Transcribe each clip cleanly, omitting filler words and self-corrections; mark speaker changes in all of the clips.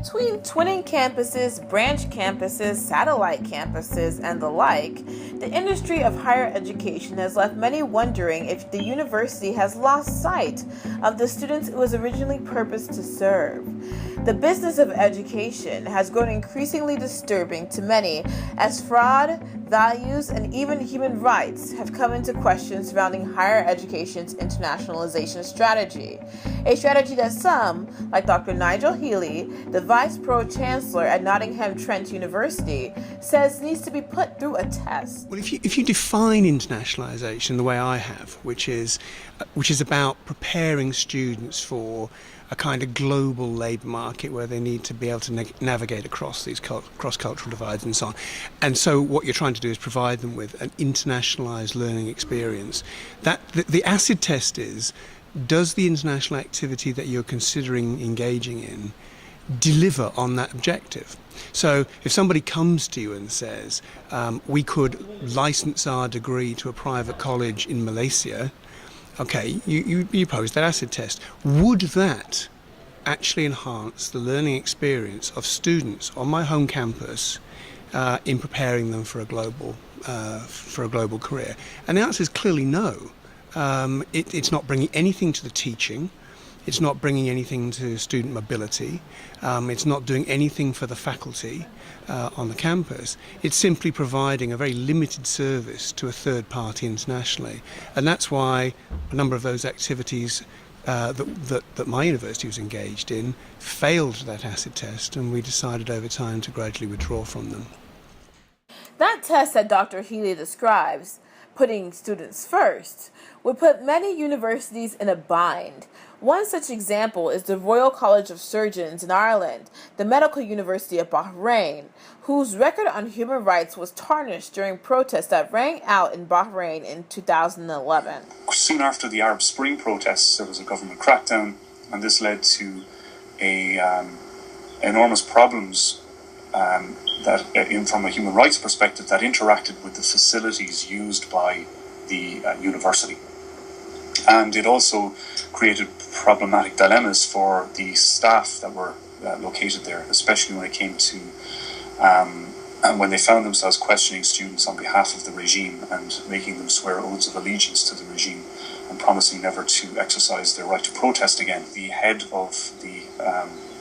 Speaker 1: Between twinning campuses, branch campuses, satellite campuses, and the like, the industry of higher education has left many wondering if the university has lost sight of the students it was originally purposed to serve. The business of education has grown increasingly disturbing to many as fraud, values, and even human rights have come into question surrounding higher education's internationalization strategy. A strategy that some, like Dr. Nigel Healy, the Vice Pro-Chancellor at Nottingham Trent University, says needs to be put through a test.
Speaker 2: Well, if you define internationalization the way I have, which is about preparing students for a kind of global labour market where they need to be able to navigate across these cross-cultural divides and so on. And so what you're trying to do is provide them with an internationalised learning experience. That the acid test is, does the international activity that you're considering engaging in deliver on that objective? So if somebody comes to you and says, we could license our degree to a private college in Malaysia, okay, you pose that acid test. Would that actually enhance the learning experience of students on my home campus in preparing them for a global career? And the answer is clearly no. It's not bringing anything to the teaching. It's not bringing anything to student mobility. It's not doing anything for the faculty on the campus. It's simply providing a very limited service to a third party internationally. And that's why a number of those activities that my university was engaged in failed that acid test, and we decided over time to gradually withdraw from them.
Speaker 1: That test that Dr. Healy describes, putting students first, would put many universities in a bind. One such example is the Royal College of Surgeons in Ireland, the Medical University of Bahrain, whose record on human rights was tarnished during protests that rang out in Bahrain in 2011.
Speaker 3: Soon after the Arab Spring protests, there was a government crackdown, and this led to enormous problems from a human rights perspective that interacted with the facilities used by the university. And it also created problematic dilemmas for the staff that were located there, especially when it came to and when they found themselves questioning students on behalf of the regime and making them swear oaths of allegiance to the regime and promising never to exercise their right to protest again. The head of the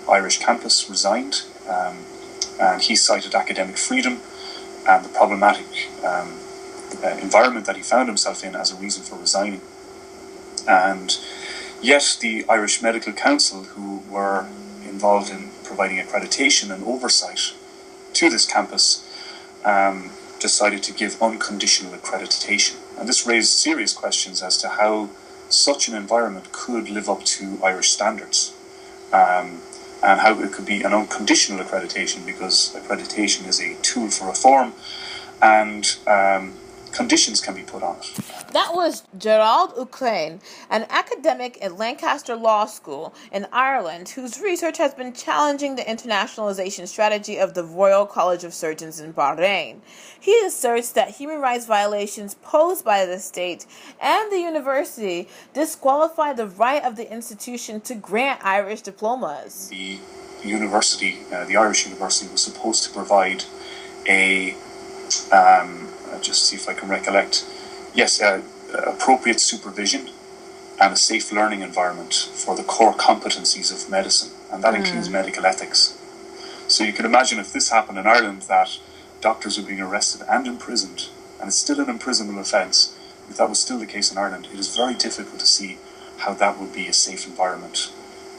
Speaker 3: Irish campus resigned, and he cited academic freedom and the problematic environment that he found himself in as a reason for resigning. And yet the Irish Medical Council, who were involved in providing accreditation and oversight to this campus, decided to give unconditional accreditation. And this raised serious questions as to how such an environment could live up to Irish standards, and how it could be an unconditional accreditation, because accreditation is a tool for reform, and conditions can be put on it.
Speaker 1: That was Gerald Ukraine, an academic at Lancaster Law School in Ireland, whose research has been challenging the internationalization strategy of the Royal College of Surgeons in Bahrain. He asserts that human rights violations posed by the state and the university disqualify the right of the institution to grant Irish diplomas.
Speaker 3: The university, the Irish University, was supposed to provide just see if I can recollect. Yes, appropriate supervision and a safe learning environment for the core competencies of medicine, and that includes medical ethics. So you can imagine if this happened in Ireland, that doctors were being arrested and imprisoned, and it's still an imprisonable offence. If that was still the case in Ireland, it is very difficult to see how that would be a safe environment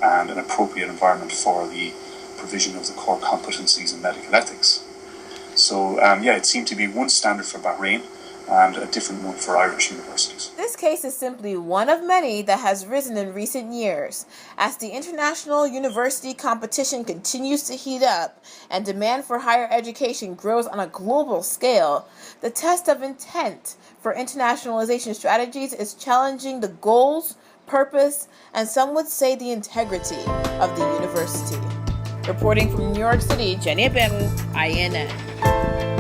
Speaker 3: and an appropriate environment for the provision of the core competencies in medical ethics. So, it seemed to be one standard for Bahrain and a different one for Irish universities.
Speaker 1: This case is simply one of many that has risen in recent years. As the international university competition continues to heat up and demand for higher education grows on a global scale, the test of intent for internationalization strategies is challenging the goals, purpose, and some would say the integrity of the university. Reporting from New York City, Jenny Abemu, IENN.